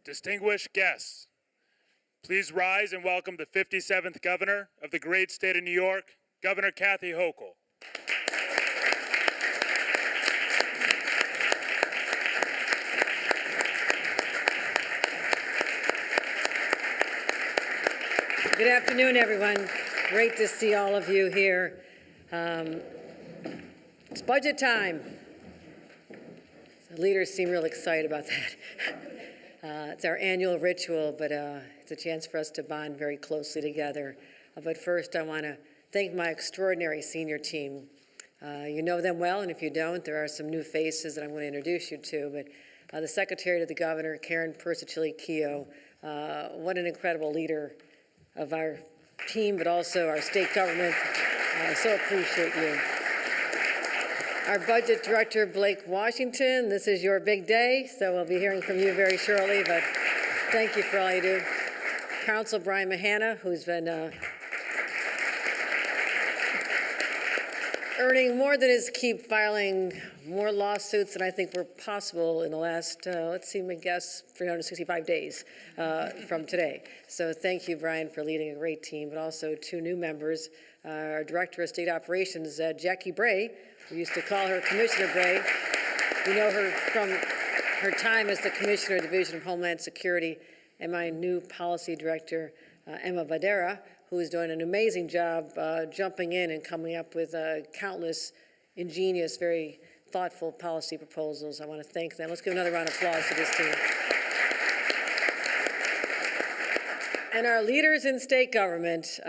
Distinguished guests, please rise and welcome the 57th Governor of the great state of New York, Governor Kathy Hochul. Good afternoon, everyone. Great to see all of you here. It's budget time. The leaders seem real excited about that. It's our annual ritual, but it's a chance for us to bond very closely together. But first, I want to thank my extraordinary senior team. You know them well, and if you don't, there are some new faces that I'm going to introduce you to. But the Secretary to the Governor, Karen Persichelli-Keough, what an incredible leader of our team, but also our state government. I so appreciate you. Our Budget Director, Blake Washington, this is your big day, so we'll be hearing from you very shortly, but thank you for all you do. Counsel Brian Mahana, who's been earning more than his keep, filing more lawsuits than I think were possible in the last, let's see, my guess, 365 days from today. So thank you, Brian, for leading a great team, but also two new members. Our Director of State Operations, Jackie Bray. We used to call her Commissioner Bray. We know her from her time as the Commissioner of Division of Homeland Security, and my new Policy Director, Emma Vadera, who is doing an amazing job jumping in and coming up with countless ingenious, very thoughtful policy proposals. I want to thank them. Let's give another round of applause to this team. And our leaders in state government,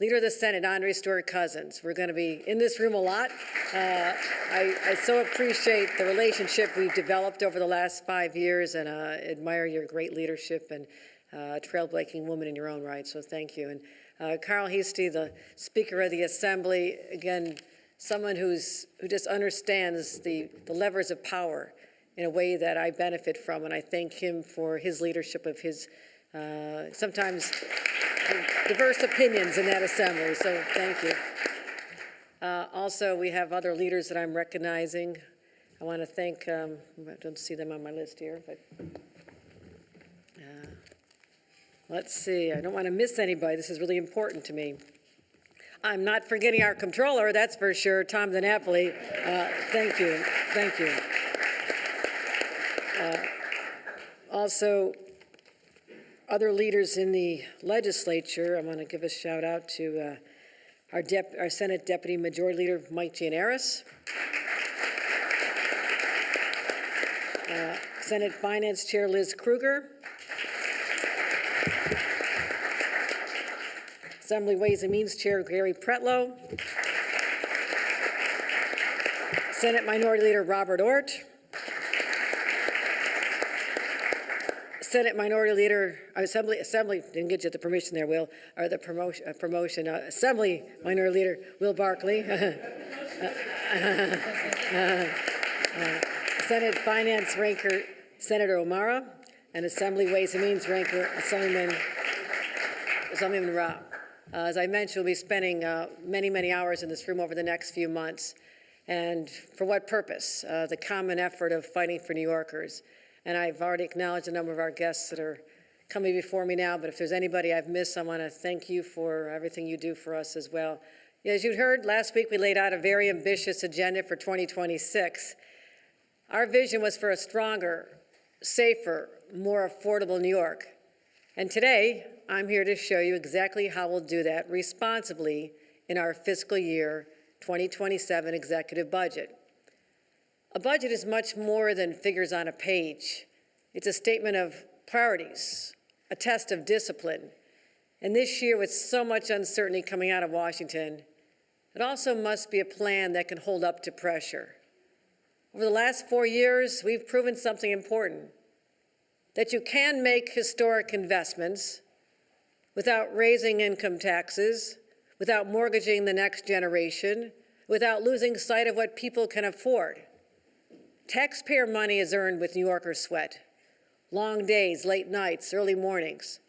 Leader of the Senate, Andre Stewart-Cousins. We're going to be in this room a lot. I so appreciate the relationship we've developed over the last 5 years, and admire your great leadership and trailblazing woman in your own right, so thank you. And Carl Heastie, the Speaker of the Assembly, again, someone who just understands the levers of power in a way that I benefit from, and I thank him for his leadership of his sometimes diverse opinions in that assembly, so thank you. Also, we have other leaders that I'm recognizing. I want to thank, I don't see them on my list here, but let's see, I don't want to miss anybody. This is really important to me. I'm not forgetting our controller, that's for sure, Tom DiNapoli. Thank you, thank you. Also, other leaders in the legislature, I want to give a shout out to our Senate Deputy Majority Leader, Mike Gianaris. Senate Finance Chair, Liz Krueger. Assembly Ways and Means Chair, Gary Pretlow. Senate Minority Leader, Robert Ort. Senate Minority Leader, Assembly, didn't get you the permission there, Will, or the promotion, Assembly Minority Leader, Will Barkley. Senate Finance Ranker, Senator O'Mara, and Assembly Ways and Means Ranker, Assemblyman Rao. As I mentioned, we'll be spending many, many hours in this room over the next few months. And for what purpose? The common effort of fighting for New Yorkers. And I've already acknowledged a number of our guests that are coming before me now, but if there's anybody I've missed, I want to thank you for everything you do for us as well. As you heard, last week we laid out a very ambitious agenda for 2026. Our vision was for a stronger, safer, more affordable New York. And today, I'm here to show you exactly how we'll do that responsibly in our fiscal year 2027 executive budget. A budget is much more than figures on a page. It's a statement of priorities, a test of discipline. And this year, with so much uncertainty coming out of Washington, it also must be a plan that can hold up to pressure. Over the last 4 years, we've proven something important, that you can make historic investments without raising income taxes, without mortgaging the next generation, without losing sight of what people can afford. Taxpayer money is earned with New Yorkers' sweat, long days, late nights, early mornings.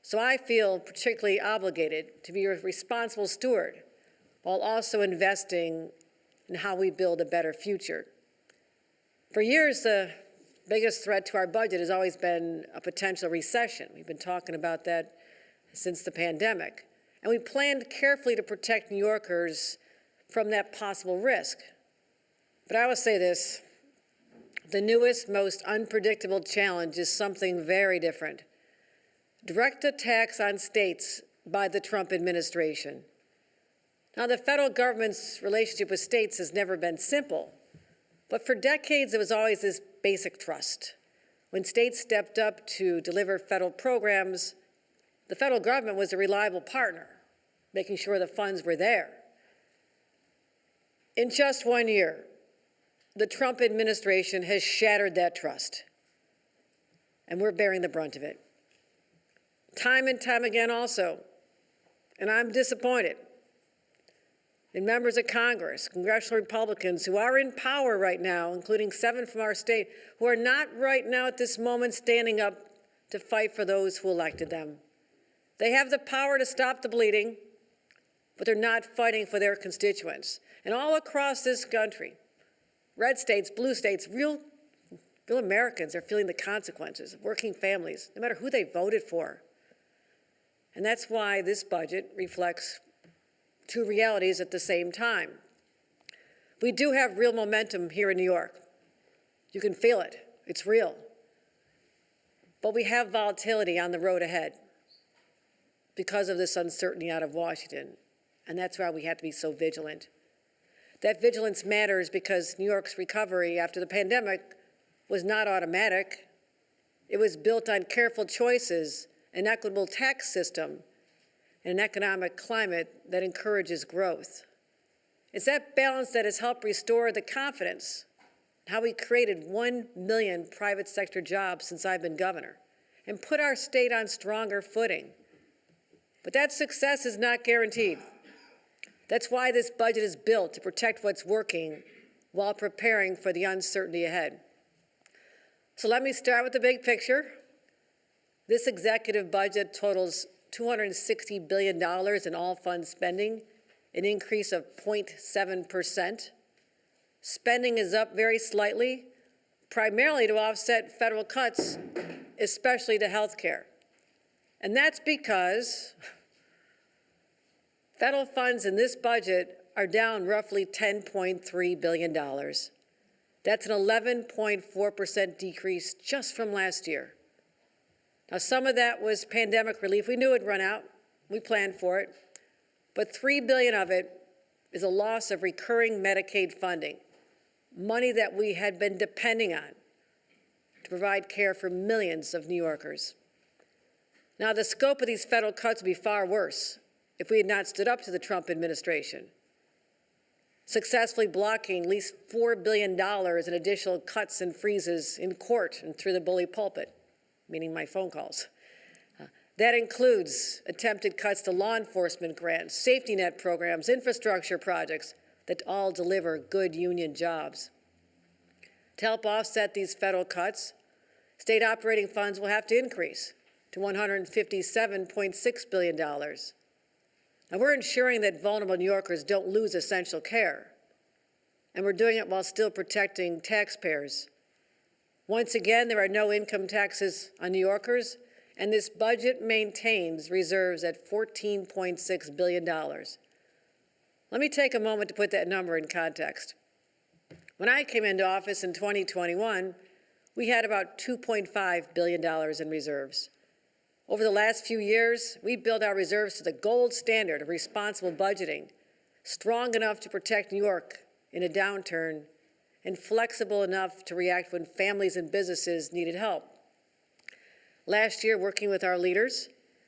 So I feel particularly obligated to be a responsible steward while also investing in how we build a better future. For years, the biggest threat to our budget has always been a potential recession. We've been talking about that since the pandemic. And we planned carefully to protect New Yorkers from that possible risk. But I will say this, the newest, most unpredictable challenge is something very different. Direct attacks on states by the Trump administration. Now, the federal government's relationship with states has never been simple, but for decades it was always this basic trust. When states stepped up to deliver federal programs, the federal government was a reliable partner, making sure the funds were there. In just 1 year, the Trump administration has shattered that trust, and we're bearing the brunt of it. Time and time again also, and I'm disappointed in members of Congress, congressional Republicans who are in power right now, including 7 from our state, who are not right now at this moment standing up to fight for those who elected them. They have the power to stop the bleeding, but they're not fighting for their constituents. And all across this country, red states, blue states, real Americans are feeling the consequences of working families, no matter who they voted for. And that's why this budget reflects two realities at the same time. We do have real momentum here in New York. You can feel it. It's real. But we have volatility on the road ahead because of this uncertainty out of Washington. And that's why we have to be so vigilant. That vigilance matters because New York's recovery after the pandemic was not automatic. It was built on careful choices, an equitable tax system, and an economic climate that encourages growth. It's that balance that has helped restore the confidence, how we created 1 million private sector jobs since I've been governor, and put our state on stronger footing. But that success is not guaranteed. That's why this budget is built to protect what's working while preparing for the uncertainty ahead. So let me start with the big picture. This executive budget totals $260 billion in all-fund spending, an increase of 0.7%. Spending is up very slightly, primarily to offset federal cuts, especially to health care. And that's because federal funds in this budget are down roughly $10.3 billion. That's an 11.4% decrease just from last year. Now, some of that was pandemic relief. We knew it'd run out. We planned for it. But $3 billion of it is a loss of recurring Medicaid funding, money that we had been depending on to provide care for millions of New Yorkers. Now, the scope of these federal cuts would be far worse if we had not stood up to the Trump administration, successfully blocking at least $4 billion in additional cuts and freezes in court and through the bully pulpit, meaning my phone calls. That includes attempted cuts to law enforcement grants, safety net programs, infrastructure projects that all deliver good union jobs. To help offset these federal cuts, state operating funds will have to increase to $157.6 billion. Now, we're ensuring that vulnerable New Yorkers don't lose essential care, and we're doing it while still protecting taxpayers. Once again, there are no income taxes on New Yorkers, and this budget maintains reserves at $14.6 billion. Let me take a moment to put that number in context. When I came into office in 2021, we had about $2.5 billion in reserves. Over the last few years, we built our reserves to the gold standard of responsible budgeting, strong enough to protect New York in a downturn and flexible enough to react when families and businesses needed help. Last year, working with our leaders,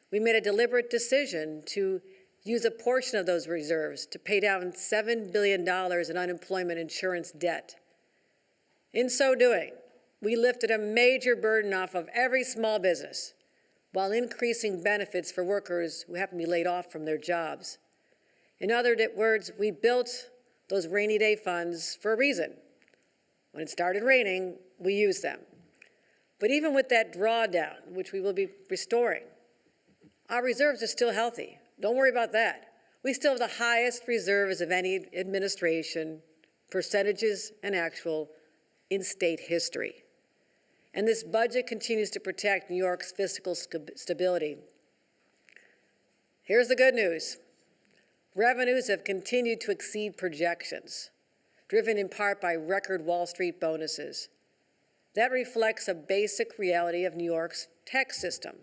we made a deliberate decision to use a portion of those reserves to pay down $7 billion in unemployment insurance debt. In so doing, we lifted a major burden off of every small business while increasing benefits for workers who happen to be laid off from their jobs. In other words, we built those rainy day funds for a reason. When it started raining, we used them. But even with that drawdown, which we will be restoring, our reserves are still healthy. Don't worry about that. We still have the highest reserves of any administration, percentages and actual, in state history. And this budget continues to protect New York's fiscal stability. Here's the good news. Revenues have continued to exceed projections, driven in part by record Wall Street bonuses. That reflects a basic reality of New York's tax system.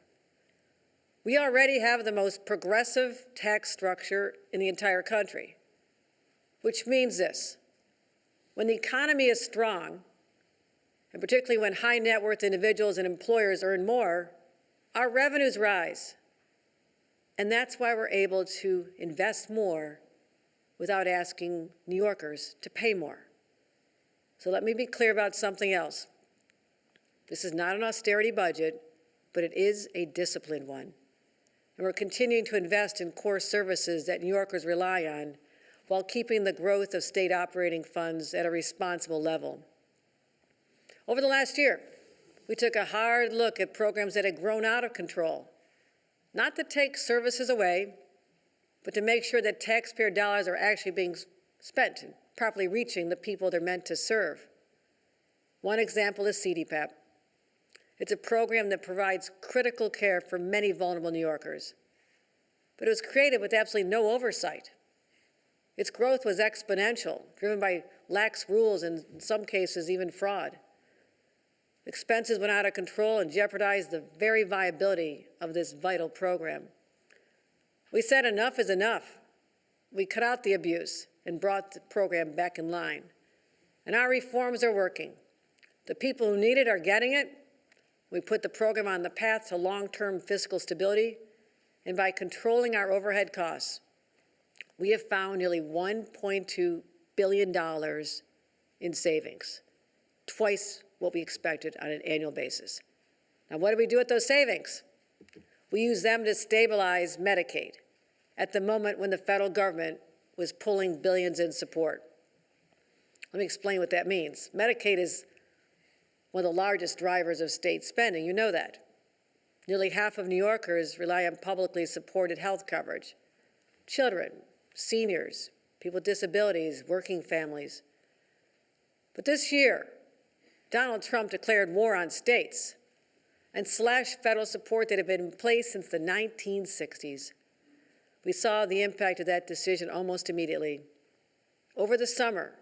We already have the most progressive tax structure in the entire country, which means this: when the economy is strong, and particularly when high net worth individuals and employers earn more, our revenues rise. And that's why we're able to invest more without asking New Yorkers to pay more. So let me be clear about something else. This is not an austerity budget, but it is a disciplined one. And we're continuing to invest in core services that New Yorkers rely on while keeping the growth of state operating funds at a responsible level. Over the last year, we took a hard look at programs that had grown out of control, not to take services away, but to make sure that taxpayer dollars are actually being spent and properly reaching the people they're meant to serve. One example is CDPAP. It's a program that provides critical care for many vulnerable New Yorkers. But it was created with absolutely no oversight. Its growth was exponential, driven by lax rules and, in some cases, even fraud. Expenses went out of control and jeopardized the very viability of this vital program. We said enough is enough. We cut out the abuse and brought the program back in line. And our reforms are working. The people who need it are getting it. We put the program on the path to long-term fiscal stability, and by controlling our overhead costs, we have found nearly $1.2 billion in savings, twice what we expected on an annual basis. Now, what do we do with those savings? We use them to stabilize Medicaid at the moment when the federal government was pulling billions in support. Let me explain what that means. Medicaid is one of the largest drivers of state spending. You know that. Nearly half of New Yorkers rely on publicly supported health coverage. Children, seniors, people with disabilities, working families. But this year, Donald Trump declared war on states and slashed federal support that had been in place since the 1960s. We saw the impact of that decision almost immediately. Over the summer,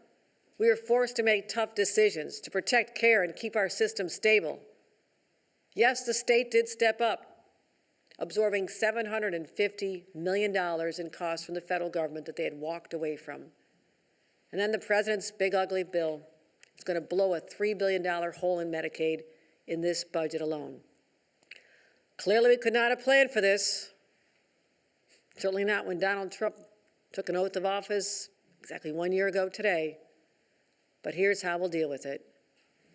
we were forced to make tough decisions to protect care and keep our system stable. Yes, the state did step up, absorbing $750 million in costs from the federal government that they had walked away from. And then the president's big ugly bill is going to blow a $3 billion hole in Medicaid in this budget alone. Clearly, we could not have planned for this. Certainly not when Donald Trump took an oath of office exactly 1 year ago today. But here's how we'll deal with it.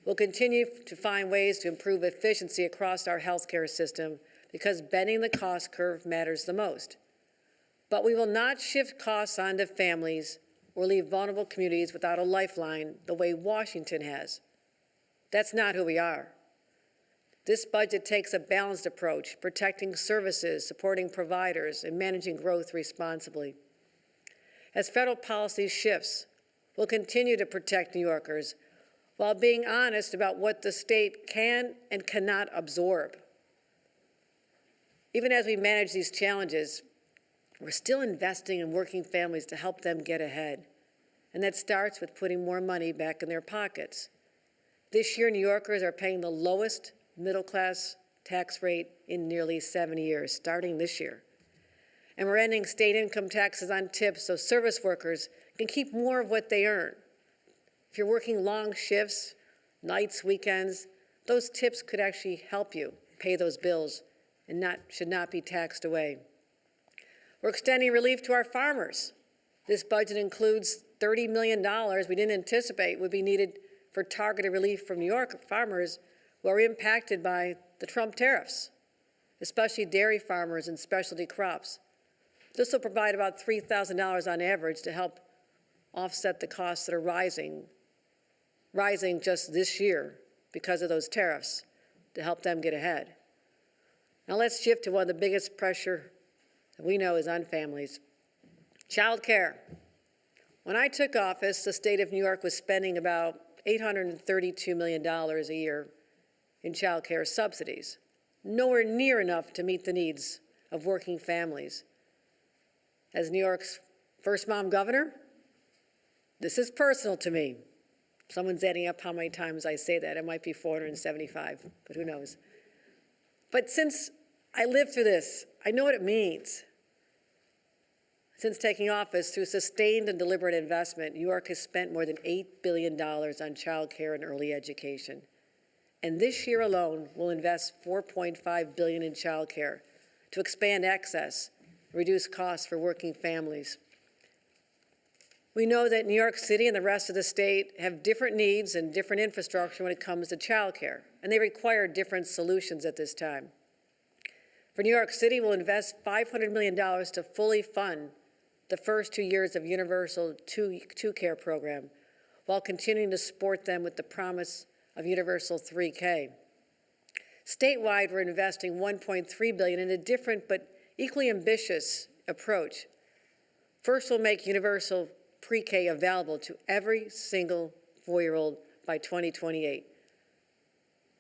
We'll continue to find ways to improve efficiency across our healthcare system because bending the cost curve matters the most. But we will not shift costs onto families or leave vulnerable communities without a lifeline the way Washington has. That's not who we are. This budget takes a balanced approach, protecting services, supporting providers, and managing growth responsibly. As federal policy shifts, we'll continue to protect New Yorkers while being honest about what the state can and cannot absorb. Even as we manage these challenges, we're still investing in working families to help them get ahead. And that starts with putting more money back in their pockets. This year, New Yorkers are paying the lowest middle-class tax rate in nearly 70 years, starting this year. And we're ending state income taxes on tips so service workers can keep more of what they earn. If you're working long shifts, nights, weekends, those tips could actually help you pay those bills and should not be taxed away. We're extending relief to our farmers. This budget includes $30 million we didn't anticipate would be needed for targeted relief from New York farmers who are impacted by the Trump tariffs, especially dairy farmers and specialty crops. This will provide about $3,000 on average to help offset the costs that are rising just this year because of those tariffs to help them get ahead. Now let's shift to one of the biggest pressure that we know is on families. Child care. When I took office, the state of New York was spending about $832 million a year in child care subsidies, nowhere near enough to meet the needs of working families. As New York's first mom governor, this is personal to me. Someone's adding up how many times I say that. It might be 475, but who knows. But since I lived through this, I know what it means. Since taking office, through sustained and deliberate investment, New York has spent more than $8 billion on child care and early education. And this year alone, we'll invest $4.5 billion in child care to expand access, reduce costs for working families. We know that New York City and the rest of the state have different needs and different infrastructure when it comes to child care, and they require different solutions at this time. For New York City, we'll invest $500 million to fully fund the first 2 years of universal two-care program, while continuing to support them with the promise of universal 3K. Statewide, we're investing $1.3 billion in a different but equally ambitious approach. First, we'll make universal pre-K available to every single 4-year-old by 2028.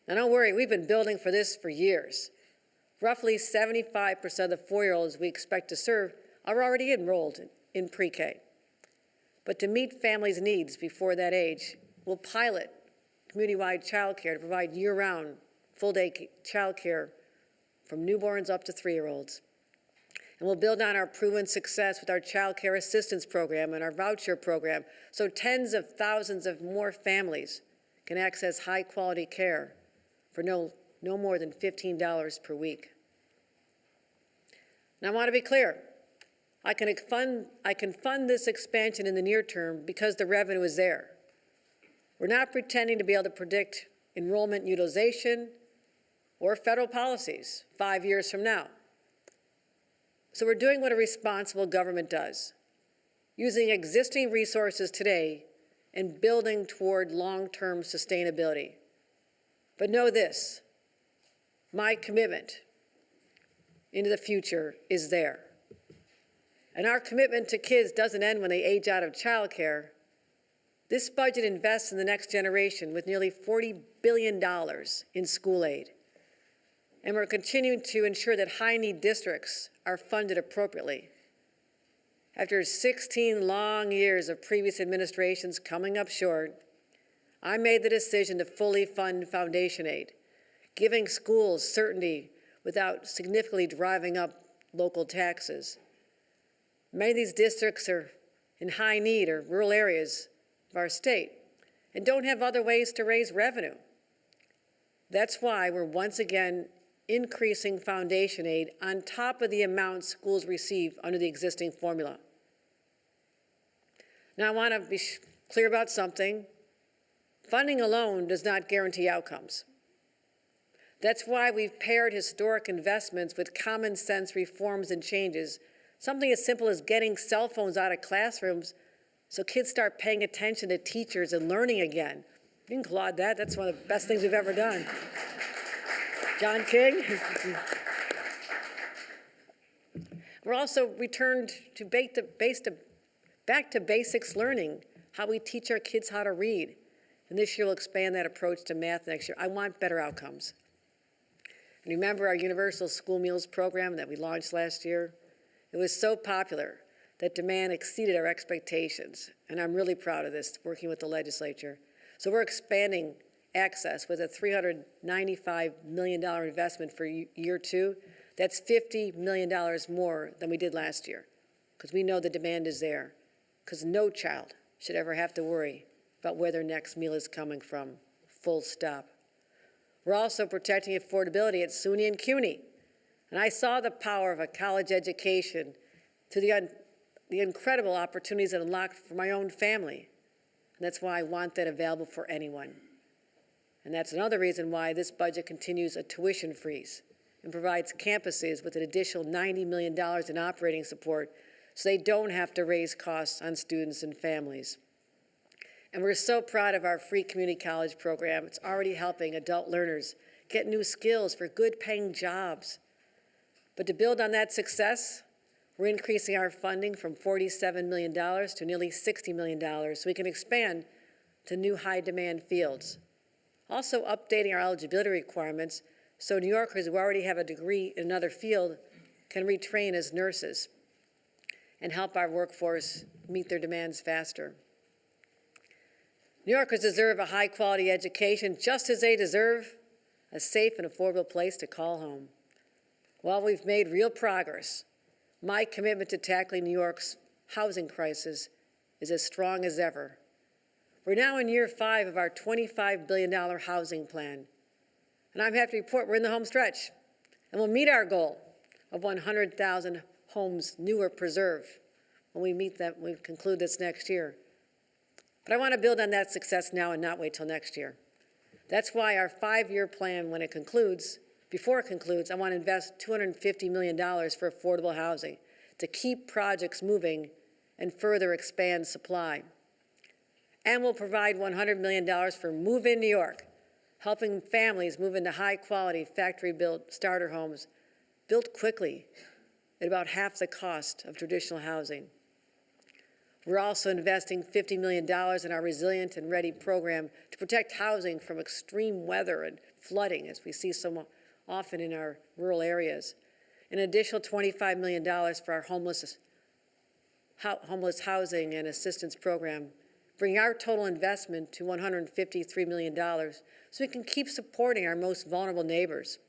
Now, don't worry, we've been building for this for years. Roughly 75% of the 4-year-olds we expect to serve are already enrolled in pre-K. But to meet families' needs before that age, we'll pilot community-wide child care to provide year-round, full-day child care from newborns up to 3-year-olds. And we'll build on our proven success with our child care assistance program and our voucher program, so tens of thousands of more families can access high-quality care for no more than $15 per week. Now, I want to be clear. I can fund this expansion in the near term because the revenue is there. We're not pretending to be able to predict enrollment utilization or federal policies 5 years from now. So we're doing what a responsible government does, using existing resources today and building toward long-term sustainability. But know this, my commitment into the future is there. And our commitment to kids doesn't end when they age out of childcare. This budget invests in the next generation with nearly $40 billion in school aid. And we're continuing to ensure that high-need districts are funded appropriately. After 16 long years of previous administrations coming up short, I made the decision to fully fund foundation aid, giving schools certainty without significantly driving up local taxes. Many of these districts are in high need or rural areas of our state and don't have other ways to raise revenue. That's why we're once again increasing foundation aid on top of the amount schools receive under the existing formula. Now, I want to be clear about something. Funding alone does not guarantee outcomes. That's why we've paired historic investments with common sense reforms and changes, something as simple as getting cell phones out of classrooms so kids start paying attention to teachers and learning again. You can applaud that. That's one of the best things we've ever done. John King. We're also returned to back to basics learning, how we teach our kids how to read. And this year we'll expand that approach to math next year. I want better outcomes. And remember our universal school meals program that we launched last year? It was so popular that demand exceeded our expectations. And I'm really proud of this, working with the legislature. So we're expanding access with a $395 million investment for year 2. That's $50 million more than we did last year, because we know the demand is there, because no child should ever have to worry about where their next meal is coming from, full stop. We're also protecting affordability at SUNY and CUNY. And I saw the power of a college education to the incredible opportunities it unlocked for my own family. And that's why I want that available for anyone. And that's another reason why this budget continues a tuition freeze and provides campuses with an additional $90 million in operating support so they don't have to raise costs on students and families. And we're so proud of our free community college program. It's already helping adult learners get new skills for good-paying jobs. But to build on that success, we're increasing our funding from $47 million to nearly $60 million so we can expand to new high-demand fields. Also updating our eligibility requirements so New Yorkers who already have a degree in another field can retrain as nurses and help our workforce meet their demands faster. New Yorkers deserve a high-quality education just as they deserve a safe and affordable place to call home. While we've made real progress, my commitment to tackling New York's housing crisis is as strong as ever. We're now in year 5 of our $25 billion housing plan. And I'm happy to report we're in the home stretch. And we'll meet our goal of 100,000 homes new or preserved when we conclude this next year. But I want to build on that success now and not wait till next year. That's why our 5-year plan, before it concludes, I want to invest $250 million for affordable housing to keep projects moving and further expand supply. And we'll provide $100 million for Move in New York, helping families move into high-quality, factory-built starter homes built quickly at about half the cost of traditional housing. We're also investing $50 million in our Resilient and Ready program to protect housing from extreme weather and flooding, as we see so often in our rural areas. An additional $25 million for our homeless housing and assistance program, bringing our total investment to $153 million so we can keep supporting our most vulnerable neighbors.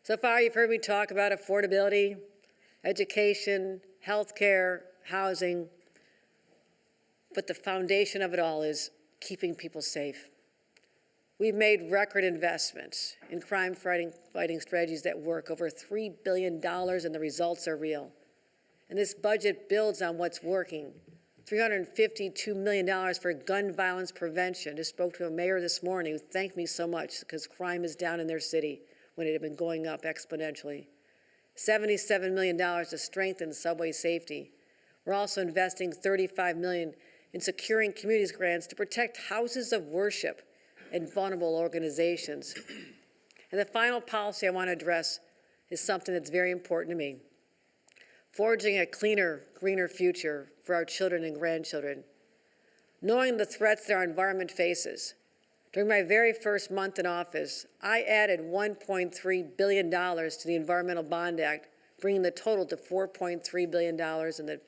So far, you've heard me talk about affordability, education, health care, housing, but the foundation of it all is keeping people safe. We've made record investments in crime-fighting strategies that work, over $3 billion, and the results are real. And this budget builds on what's working. $352 million for gun violence prevention. Just spoke to a mayor this morning who thanked me so much because crime is down in their city when it had been going up exponentially. $77 million to strengthen subway safety. We're also investing $35 million in securing communities grants to protect houses of worship and vulnerable organizations. And the final policy I want to address is something that's very important to me: forging a cleaner, greener future for our children and grandchildren. Knowing the threats that our environment faces, during my very first month in office, I added $1.3 billion to the Environmental Bond Act, bringing the total to $4.3 billion, and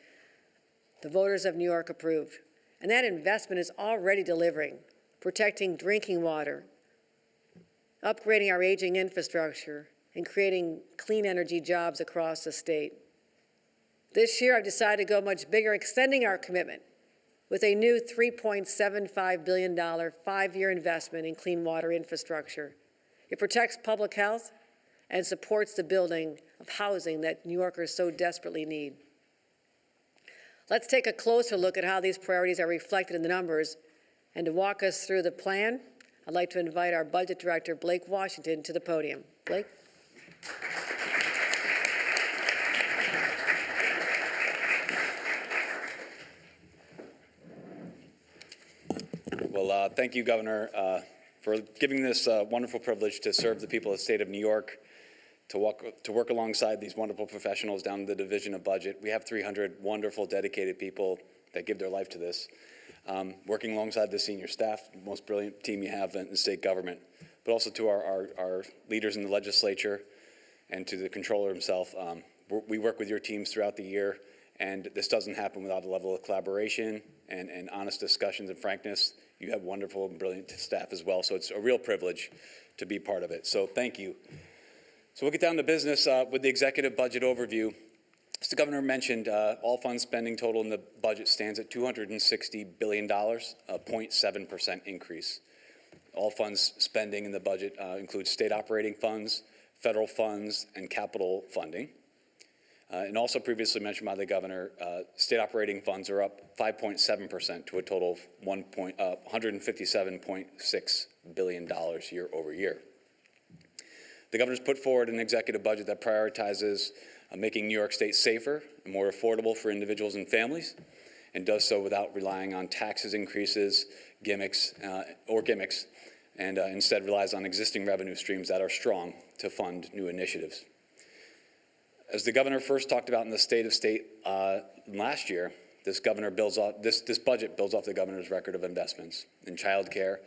the voters of New York approved. And that investment is already delivering, protecting drinking water, upgrading our aging infrastructure, and creating clean energy jobs across the state. This year, I've decided to go much bigger, extending our commitment with a new $3.75 billion 5-year investment in clean water infrastructure. It protects public health and supports the building of housing that New Yorkers so desperately need. Let's take a closer look at how these priorities are reflected in the numbers. And to walk us through the plan, I'd like to invite our Budget Director, Blake Washington, to the podium. Blake? Well, thank you, Governor, for giving this wonderful privilege to serve the people of the state of New York, to work alongside these wonderful professionals down in the Division of Budget. We have 300 wonderful, dedicated people that give their life to this, working alongside the senior staff, the most brilliant team you have in the state government, but also to our leaders in the legislature and to the controller himself. We work with your teams throughout the year, and this doesn't happen without a level of collaboration and honest discussions and frankness. You have wonderful and brilliant staff as well, so it's a real privilege to be part of it. So thank you. So we'll get down to business with the executive budget overview. As the governor mentioned, all fund spending total in the budget stands at $260 billion, a 0.7% increase. All funds spending in the budget includes state operating funds, federal funds, and capital funding. And also previously mentioned by the governor, state operating funds are up 5.7% to a total of $157.6 billion year over year. The governor's put forward an executive budget that prioritizes making New York State safer and more affordable for individuals and families, and does so without relying on taxes increases, gimmicks, and instead relies on existing revenue streams that are strong to fund new initiatives. As the governor first talked about in the State of State last year, This budget builds off the governor's record of investments in childcare,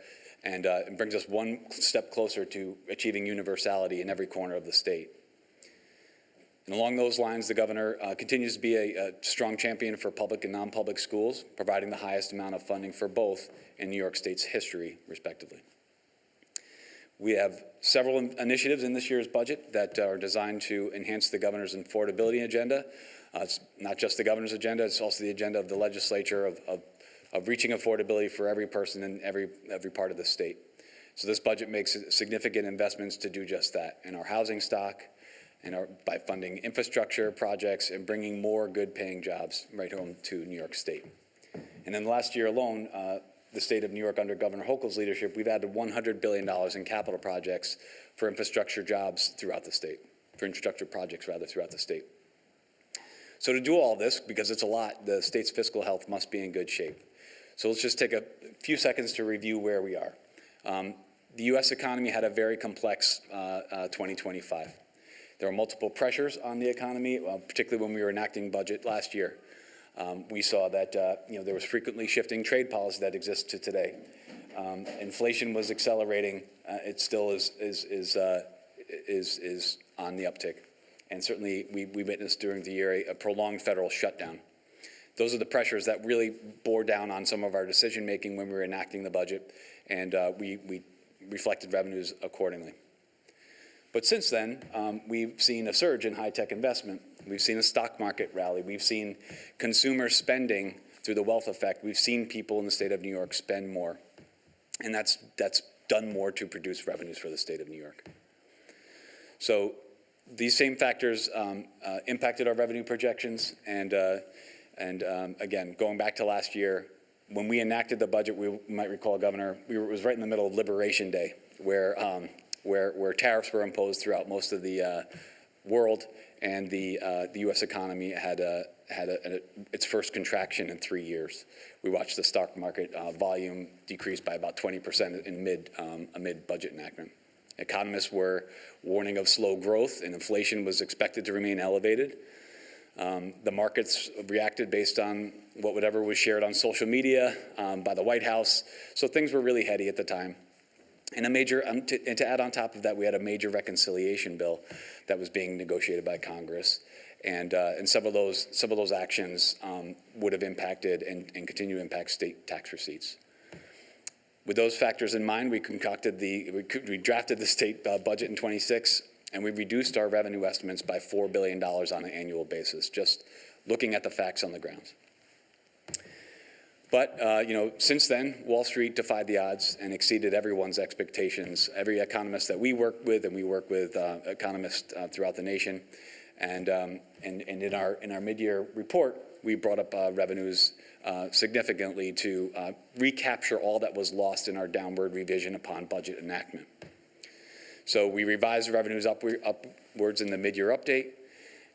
and brings us one step closer to achieving universality in every corner of the state. And along those lines, the governor continues to be a strong champion for public and non-public schools, providing the highest amount of funding for both in New York State's history, respectively. We have several initiatives in this year's budget that are designed to enhance the governor's affordability agenda. It's not just the governor's agenda, it's also the agenda of the legislature of reaching affordability for every person in every part of the state. So this budget makes significant investments to do just that in our housing stock, and by funding infrastructure projects and bringing more good-paying jobs right home to New York State. And in the last year alone, the state of New York, under Governor Hochul's leadership, we've added $100 billion in capital projects for infrastructure jobs throughout the state, for infrastructure projects, rather, throughout the state. So to do all this, because it's a lot, the state's fiscal health must be in good shape. So let's just take a few seconds to review where we are. The U.S. economy had a very complex 2025. There are multiple pressures on the economy, particularly when we were enacting budget last year. We saw that there was frequently shifting trade policy that exists to today. Inflation was accelerating. It still is on the uptick. And certainly we witnessed during the year a prolonged federal shutdown. Those are the pressures that really bore down on some of our decision making when we were enacting the budget, and we reflected revenues accordingly. But since then, we've seen a surge in high-tech investment. We've seen a stock market rally. We've seen consumer spending through the wealth effect. We've seen people in the state of New York spend more. And that's done more to produce revenues for the state of New York. So these same factors impacted our revenue projections. And again, going back to last year, when we enacted the budget, we might recall, Governor, it was right in the middle of Liberation Day, where tariffs were imposed throughout most of the world, and the U.S. economy had its first contraction in 3 years. We watched the stock market volume decrease by about 20% amid budget enactment. Economists were warning of slow growth, and inflation was expected to remain elevated. The markets reacted based on whatever was shared on social media by the White House, so things were really heady at the time. And to add on top of that, we had a major reconciliation bill that was being negotiated by Congress, and some of those actions would have impacted and continue to impact state tax receipts. With those factors in mind, we drafted the state budget in '26, and we reduced our revenue estimates by $4 billion on an annual basis, just looking at the facts on the ground. But, since then, Wall Street defied the odds and exceeded everyone's expectations. Every economist that we work with, and we work with economists throughout the nation, and in our mid-year report, we brought up revenues significantly to recapture all that was lost in our downward revision upon budget enactment. So we revised revenues upwards in the mid-year update,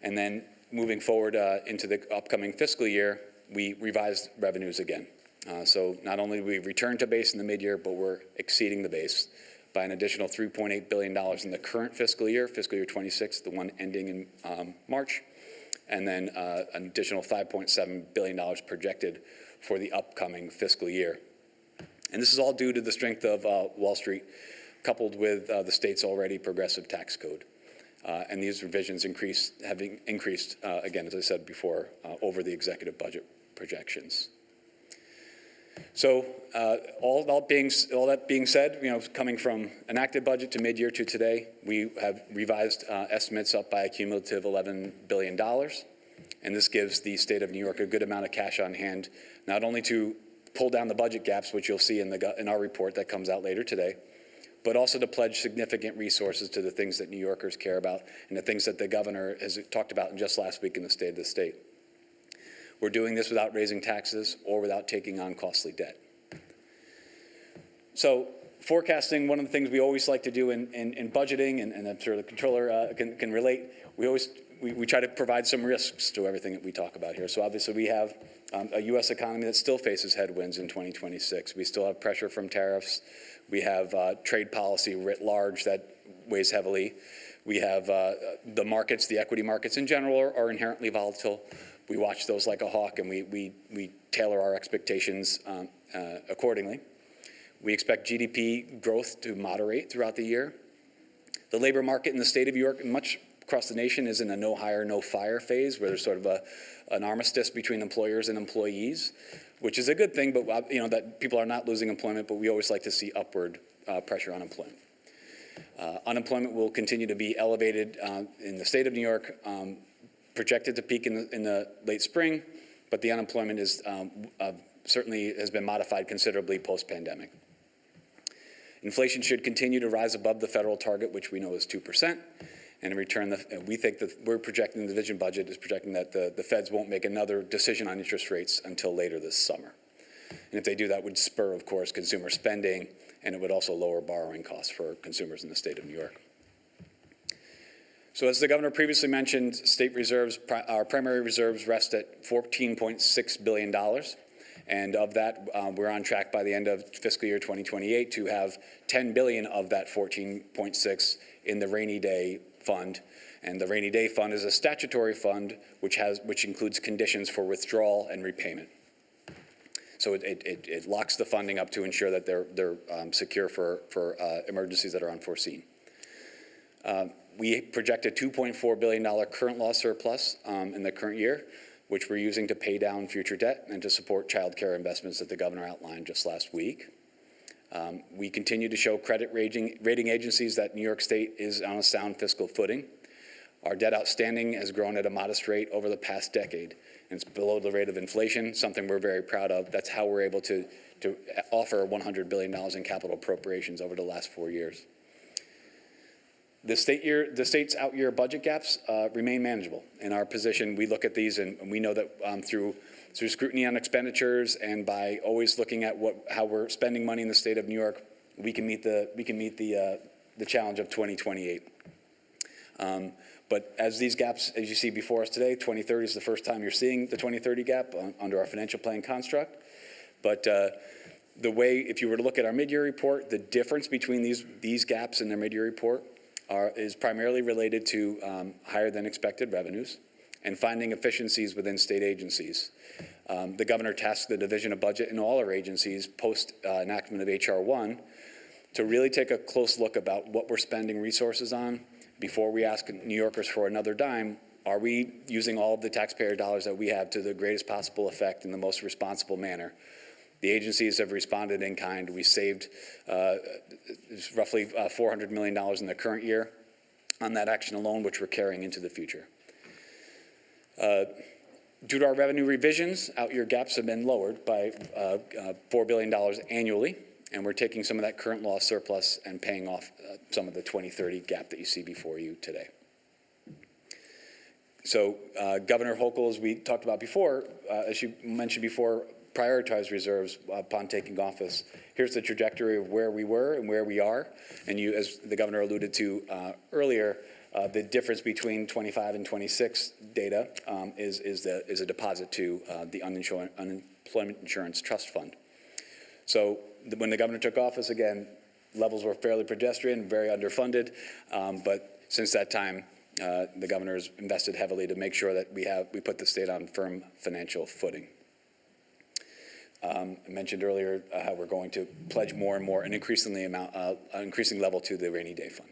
and then moving forward into the upcoming fiscal year, we revised revenues again. So not only did we return to base in the mid-year, but we're exceeding the base by an additional $3.8 billion in the current fiscal year 26, the one ending in March, and then an additional $5.7 billion projected for the upcoming fiscal year. And this is all due to the strength of Wall Street, coupled with the state's already progressive tax code. And these revisions have increased, again, as I said before, over the executive budget projections. So all that being said, coming from enacted budget to mid-year to today, we have revised estimates up by a cumulative $11 billion. And this gives the state of New York a good amount of cash on hand, not only to pull down the budget gaps, which you'll see in our report that comes out later today, but also to pledge significant resources to the things that New Yorkers care about and the things that the governor has talked about just last week in the State of the State. We're doing this without raising taxes or without taking on costly debt. So forecasting, one of the things we always like to do in budgeting, and I'm sure the controller can relate, we try to provide some risks to everything that we talk about here. So obviously we have a U.S. economy that still faces headwinds in 2026. We still have pressure from tariffs. We have trade policy writ large that weighs heavily. We have the markets, the equity markets in general are inherently volatile, we watch those like a hawk, and we tailor our expectations accordingly. We expect GDP growth to moderate throughout the year. The labor market in the state of New York, much across the nation, is in a no hire, no fire phase, where there's sort of an armistice between employers and employees, which is a good thing, but that people are not losing employment, but we always like to see upward pressure on employment. Unemployment will continue to be elevated in the state of New York, projected to peak in the late spring, but the unemployment is certainly has been modified considerably post-pandemic. Inflation should continue to rise above the federal target, which we know is 2%. And in return, we think that we're projecting, the division budget is projecting that the feds won't make another decision on interest rates until later this summer. And if they do, that would spur, of course, consumer spending, and it would also lower borrowing costs for consumers in the state of New York. So as the governor previously mentioned, state reserves, our primary reserves rest at $14.6 billion. And of that, we're on track by the end of fiscal year 2028 to have $10 billion of that 14.6 in the rainy day fund. And the rainy day fund is a statutory fund which includes conditions for withdrawal and repayment. So it locks the funding up to ensure that they're secure for emergencies that are unforeseen. We project a $2.4 billion current law surplus in the current year, which we're using to pay down future debt and to support child care investments that the governor outlined just last week. We continue to show credit rating agencies that New York State is on a sound fiscal footing. Our debt outstanding has grown at a modest rate over the past decade, and it's below the rate of inflation, something we're very proud of. That's how we're able to offer $100 billion in capital appropriations over the last 4 years. The state's out-year budget gaps remain manageable. In our position, we look at these, and we know that through scrutiny on expenditures and by always looking at how we're spending money in the state of New York, we can meet the challenge of 2028. But as these gaps, as you see before us today, 2030 is the first time you're seeing the 2030 gap under our financial plan construct. But the way, if you were to look at our mid-year report, the difference between these gaps in their mid-year report is primarily related to higher than expected revenues and finding efficiencies within state agencies. The governor tasked the Division of Budget in all our agencies post enactment of H.R. 1 to really take a close look about what we're spending resources on. Before we ask New Yorkers for another dime, are we using all of the taxpayer dollars that we have to the greatest possible effect in the most responsible manner? The agencies have responded in kind. We saved roughly $400 million in the current year on that action alone, which we're carrying into the future. Due to our revenue revisions, out-year gaps have been lowered by $4 billion annually, and we're taking some of that current law surplus and paying off some of the 2030 gap that you see before you today. So Governor Hochul, as we talked about before, as you mentioned before, prioritized reserves upon taking office. Here's the trajectory of where we were and where we are. And you, as the governor alluded to earlier, the difference between 25 and 26 data is a deposit to the Unemployment Insurance Trust Fund. So when the governor took office, again, levels were fairly pedestrian, very underfunded, but since that time, the governor has invested heavily to make sure that we put the state on firm financial footing. I mentioned earlier how we're going to pledge more and more, an increasing level to the rainy day fund.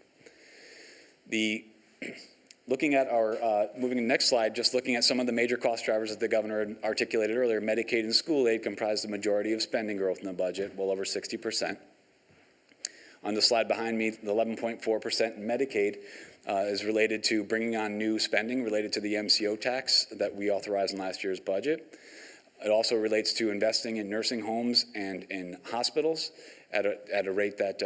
Looking at our, moving to the next slide, just looking at some of the major cost drivers that the governor articulated earlier, Medicaid and school aid comprise the majority of spending growth in the budget, well over 60%. On the slide behind me, the 11.4% in Medicaid is related to bringing on new spending related to the MCO tax that we authorized in last year's budget. It also relates to investing in nursing homes and in hospitals at a rate that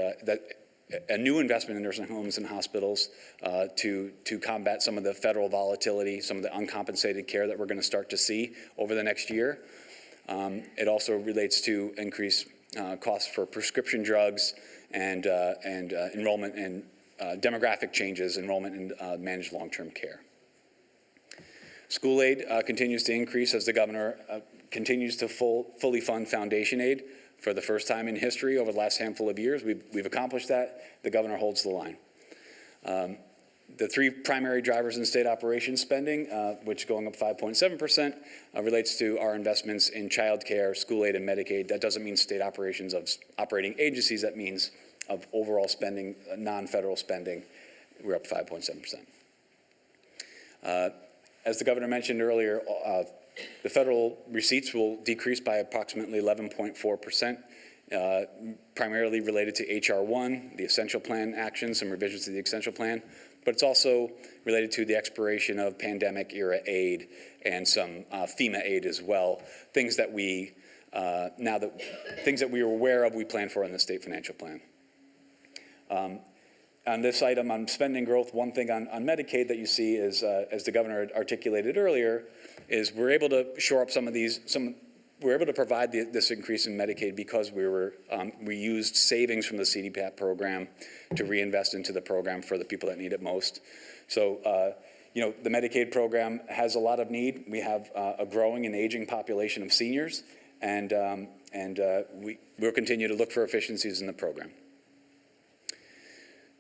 a new investment in nursing homes and hospitals to combat some of the federal volatility, some of the uncompensated care that we're going to start to see over the next year. It also relates to increased costs for prescription drugs and enrollment in demographic changes, enrollment in managed long-term care. School aid continues to increase as the governor continues to fully fund foundation aid for the first time in history over the last handful of years. We've accomplished that. The governor holds the line. The three primary drivers in state operations spending, which going up 5.7%, relates to our investments in childcare, school aid, and Medicaid. That doesn't mean state operations of operating agencies. That means of overall spending, non-federal spending. We're up 5.7%. As the governor mentioned earlier, the federal receipts will decrease by approximately 11.4%. Primarily related to H.R. 1, the Essential Plan actions, some revisions to the Essential Plan, but it's also related to the expiration of pandemic-era aid and some FEMA aid as well, things that we things that we were aware of, we plan for in the state financial plan. On this item on spending growth, one thing on Medicaid that you see is, as the governor articulated earlier, is we're able to shore up some of these, we're able to provide this increase in Medicaid because we used savings from the CDPAP program to reinvest into the program for the people that need it most. So, the Medicaid program has a lot of need. We have a growing and aging population of seniors, and we'll continue to look for efficiencies in the program.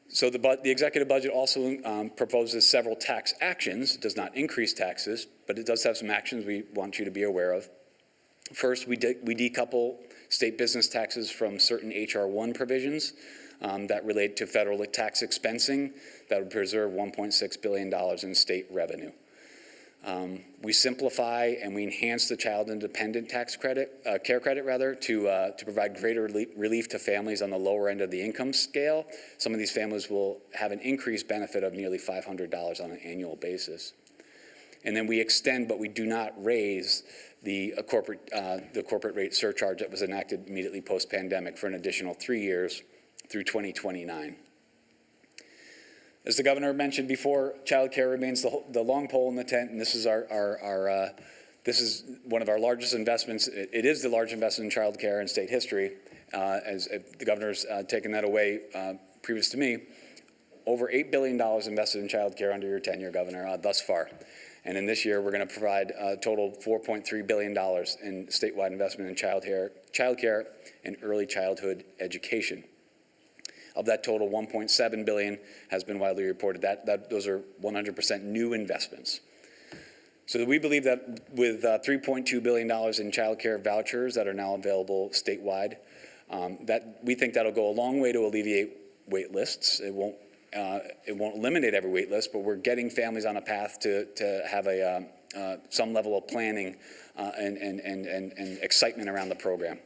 So the executive budget also proposes several tax actions. It does not increase taxes, but it does have some actions we want you to be aware of. First, we decouple state business taxes from certain H.R. 1 provisions that relate to federal tax expensing that would preserve $1.6 billion in state revenue. We simplify and we enhance the child independent tax credit, care credit rather, to provide greater relief to families on the lower end of the income scale. Some of these families will have an increased benefit of nearly $500 on an annual basis. And then we extend, but we do not raise the corporate rate surcharge that was enacted immediately post-pandemic for an additional 3 years through 2029. As the governor mentioned before, child care remains the long pole in the tent, and this is this is one of our largest investments. It is the largest investment in child care in state history, as the governor's taken that away previous to me. Over $8 billion invested in child care under your tenure, Governor, thus far. And in this year, we're going to provide a total of $4.3 billion in statewide investment in child care and early childhood education. Of that total, $1.7 billion has been widely reported. Those are 100% new investments. So we believe that with $3.2 billion in child care vouchers that are now available statewide, that we think that'll go a long way to alleviate wait lists. It won't eliminate every wait list, but we're getting families on a path to have some level of planning and excitement around the program.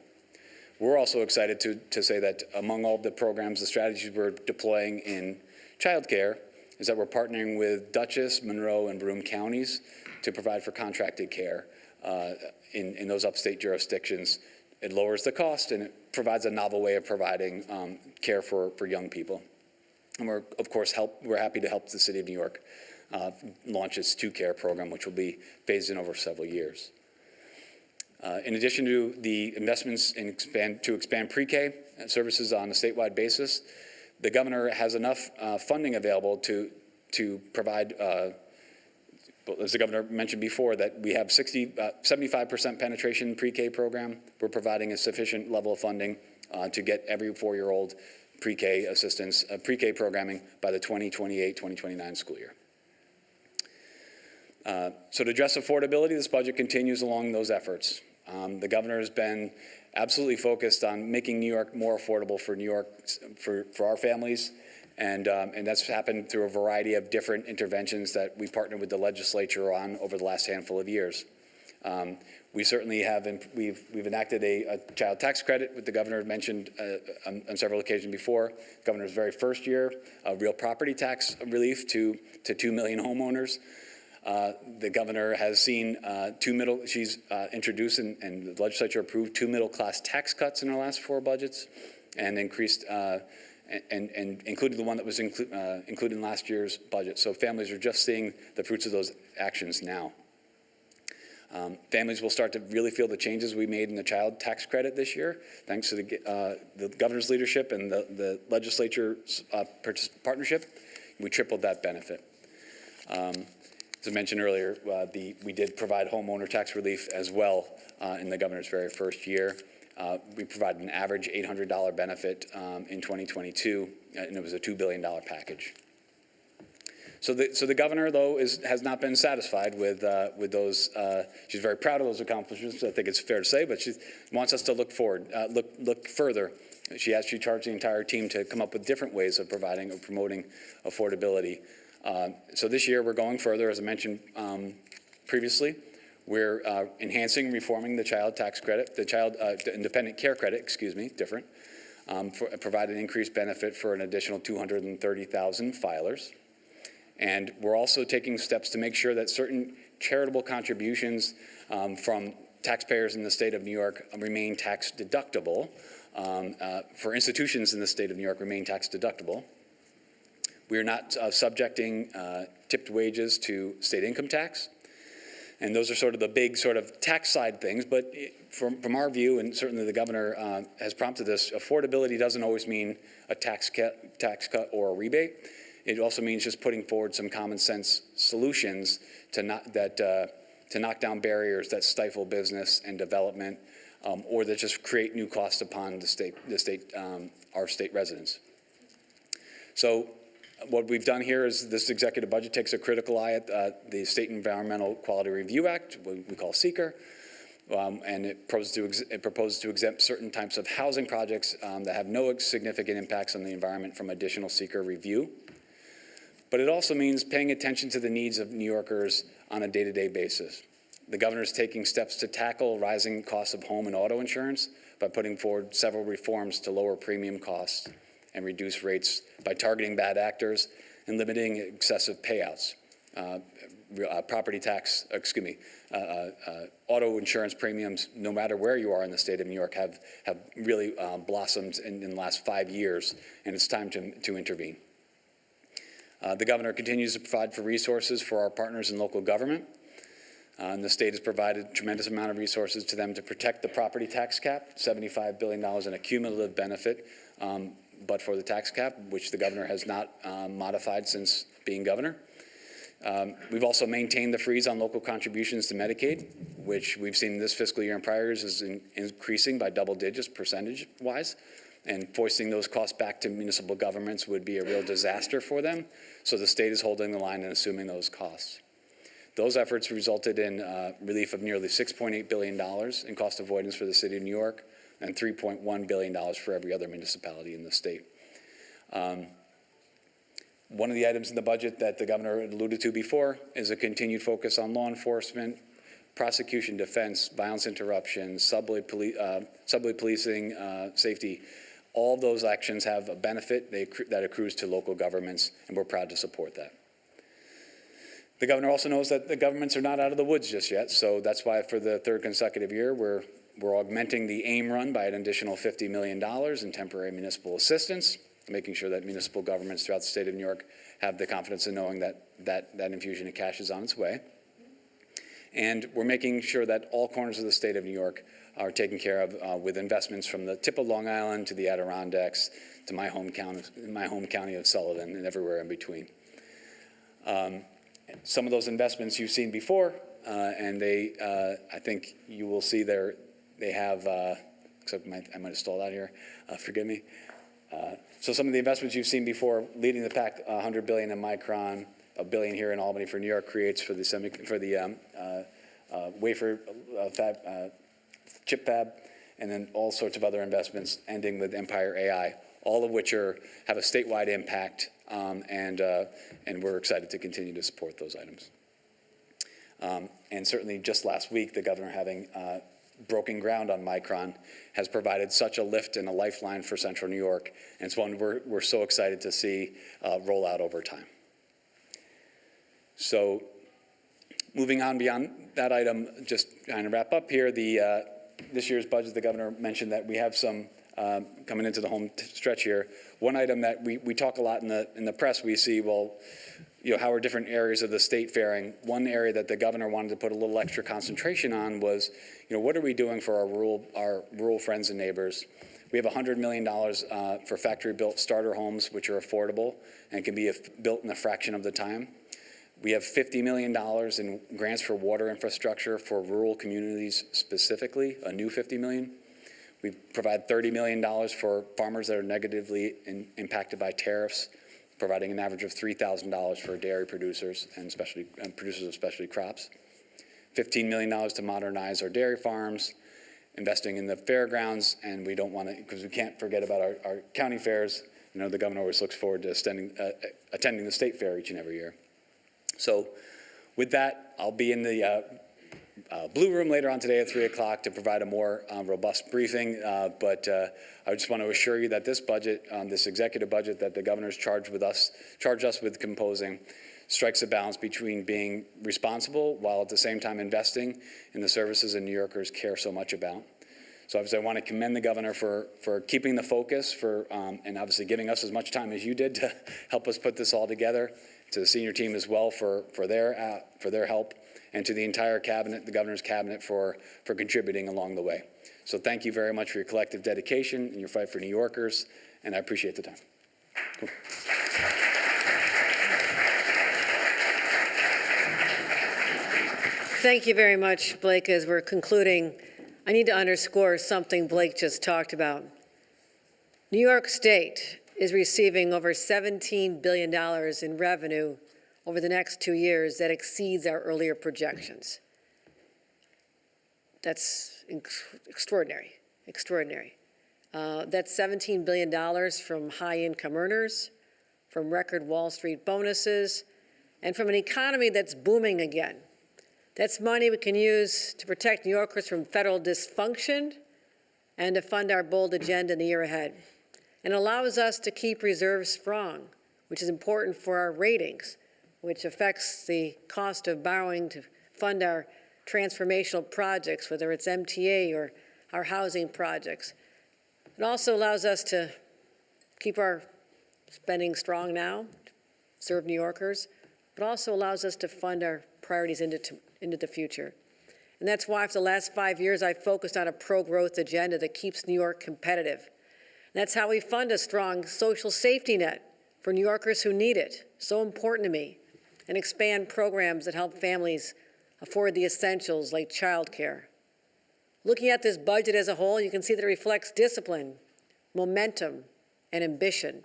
We're also excited to say that among all the programs, the strategies we're deploying in childcare is that we're partnering with Dutchess, Monroe, and Broome counties to provide for contracted care in those upstate jurisdictions. It lowers the cost and it provides a novel way of providing care for young people. And we're, of course, we're happy to help the city of New York launch its 2Care program, which will be phased in over several years. In addition to the investments to expand pre-K services on a statewide basis, the governor has enough funding available to provide, as the governor mentioned before, that we have 75% penetration pre-K program. We're providing a sufficient level of funding to get every 4-year-old pre-K assistance, pre-K programming by the 2028-2029 school year. So to address affordability, this budget continues along those efforts. The governor has been absolutely focused on making New York more affordable for New York, for our families, and that's happened through a variety of different interventions that we partnered with the legislature on over the last handful of years. We certainly have, we've enacted a child tax credit, what the governor mentioned on several occasions before. The governor's very first year of real property tax relief to 2 million homeowners. The governor has seen she's introduced and the legislature approved 2 middle-class tax cuts in our last 4 budgets, and increased and included the one that was included in last year's budget. So families are just seeing the fruits of those actions now. Families will start to really feel the changes we made in the child tax credit this year, thanks to the governor's leadership and the legislature's partnership. We tripled that benefit. As I mentioned earlier, we did provide homeowner tax relief as well in the governor's very first year. We provided an average $800 benefit in 2022, and it was a $2 billion package. So the governor, though, has not been satisfied with those. She's very proud of those accomplishments, I think it's fair to say, but she wants us to look forward, look further. She charged the entire team to come up with different ways of providing or promoting affordability. So this year we're going further, as I mentioned previously. We're enhancing and reforming the child tax credit, the independent care credit, different, provide an increased benefit for an additional 230,000 filers. And we're also taking steps to make sure that certain charitable contributions from taxpayers in the state of New York remain tax deductible, for institutions in the state of New York remain tax deductible. We are not subjecting tipped wages to state income tax. And those are sort of the big sort of tax side things, but from our view, and certainly the governor has prompted this, affordability doesn't always mean a tax cut or a rebate. It also means just putting forward some common sense solutions to knock down barriers that stifle business and development, or that just create new costs upon our state residents. So what we've done here is this executive budget takes a critical eye at the State Environmental Quality Review Act, what we call SEQR, and it proposes to exempt certain types of housing projects that have no significant impacts on the environment from additional SEQR review. But it also means paying attention to the needs of New Yorkers on a day-to-day basis. The governor is taking steps to tackle rising costs of home and auto insurance by putting forward several reforms to lower premium costs and reduce rates by targeting bad actors and limiting excessive payouts. Auto insurance premiums, no matter where you are in the state of New York, have really blossomed in the last 5 years, and it's time to intervene. The governor continues to provide for resources for our partners in local government. And the state has provided a tremendous amount of resources to them to protect the property tax cap, $75 billion in a cumulative benefit, but for the tax cap, which the governor has not modified since being governor. We've also maintained the freeze on local contributions to Medicaid, which we've seen this fiscal year and prior years is increasing by double digits percentage-wise. And foisting those costs back to municipal governments would be a real disaster for them. So the state is holding the line and assuming those costs. Those efforts resulted in relief of nearly $6.8 billion in cost avoidance for the city of New York and $3.1 billion for every other municipality in the state. One of the items in the budget that the governor alluded to before is a continued focus on law enforcement, prosecution, defense, violence interruption, subway policing, safety. All those actions have a benefit that accrues to local governments, and we're proud to support that. The governor also knows that the governments are not out of the woods just yet, so that's why for the third consecutive year, we're augmenting the AIM run by an additional $50 million in temporary municipal assistance, making sure that municipal governments throughout the state of New York have the confidence in knowing that infusion of cash is on its way. And we're making sure that all corners of the state of New York are taken care of with investments from the tip of Long Island to the Adirondacks to my home county of Sullivan and everywhere in between. Some of those investments you've seen before, and I think you will see they have, except I might have stalled out here, forgive me. So some of the investments you've seen before, leading the pack, $100 billion in Micron, $1 billion here in Albany for New York creates for the wafer fab, chip fab, and then all sorts of other investments, ending with Empire AI, all of which have a statewide impact, and we're excited to continue to support those items. And certainly just last week, the governor having broken ground on Micron has provided such a lift and a lifeline for Central New York, and it's one we're so excited to see roll out over time. So moving on beyond that item, just kind of wrap up here, this year's budget, the governor mentioned that we have some coming into the home stretch here. One item that we talk a lot in the press, we see, well, how are different areas of the state faring? One area that the governor wanted to put a little extra concentration on was, what are we doing for our rural friends and neighbors? We have $100 million for factory-built starter homes, which are affordable and can be built in a fraction of the time. We have $50 million in grants for water infrastructure for rural communities specifically, a new $50 million. We provide $30 million for farmers that are negatively impacted by tariffs providing an average of $3,000 for dairy producers and producers of specialty crops. $15 million to modernize our dairy farms, investing in the fairgrounds, and we don't want to, because we can't forget about our county fairs. You know, the governor always looks forward to attending the state fair each and every year. So with that, I'll be in the Blue Room later on today at 3 o'clock to provide a more robust briefing, but I just want to assure you that this budget, this executive budget that the governor's charged us with composing, strikes a balance between being responsible while at the same time investing in the services that New Yorkers care so much about. So obviously I want to commend the governor for keeping the focus, and obviously giving us as much time as you did to help us put this all together, to the senior team as well for their help, and to the entire cabinet, the governor's cabinet, for contributing along the way. So thank you very much for your collective dedication and your fight for New Yorkers, and I appreciate the time. Cool. Thank you very much, Blake. As we're concluding, I need to underscore something Blake just talked about. New York State is receiving over $17 billion in revenue over the next 2 years that exceeds our earlier projections. That's extraordinary, extraordinary. That's $17 billion from high-income earners, from record Wall Street bonuses, and from an economy that's booming again. That's money we can use to protect New Yorkers from federal dysfunction and to fund our bold agenda in the year ahead. And allows us to keep reserves strong, which is important for our ratings, which affects the cost of borrowing to fund our transformational projects, whether it's MTA or our housing projects. It also allows us to keep our spending strong now, serve New Yorkers, but also allows us to fund our priorities into the future. And that's why for the last 5 years I've focused on a pro-growth agenda that keeps New York competitive. And that's how we fund a strong social safety net for New Yorkers who need it, so important to me, and expand programs that help families afford the essentials like childcare. Looking at this budget as a whole, you can see that it reflects discipline, momentum, and ambition,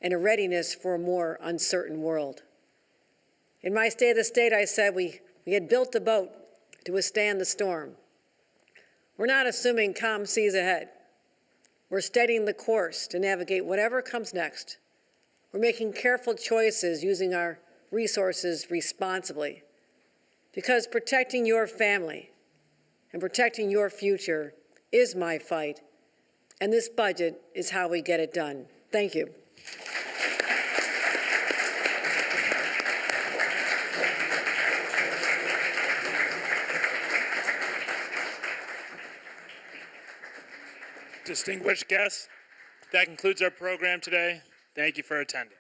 and a readiness for a more uncertain world. In my State of the State, I said we had built the boat to withstand the storm. We're not assuming calm seas ahead. We're steadying the course to navigate whatever comes next. We're making careful choices using our resources responsibly, because protecting your family and protecting your future is my fight, and this budget is how we get it done. Thank you. Distinguished guests, that concludes our program today. Thank you for attending.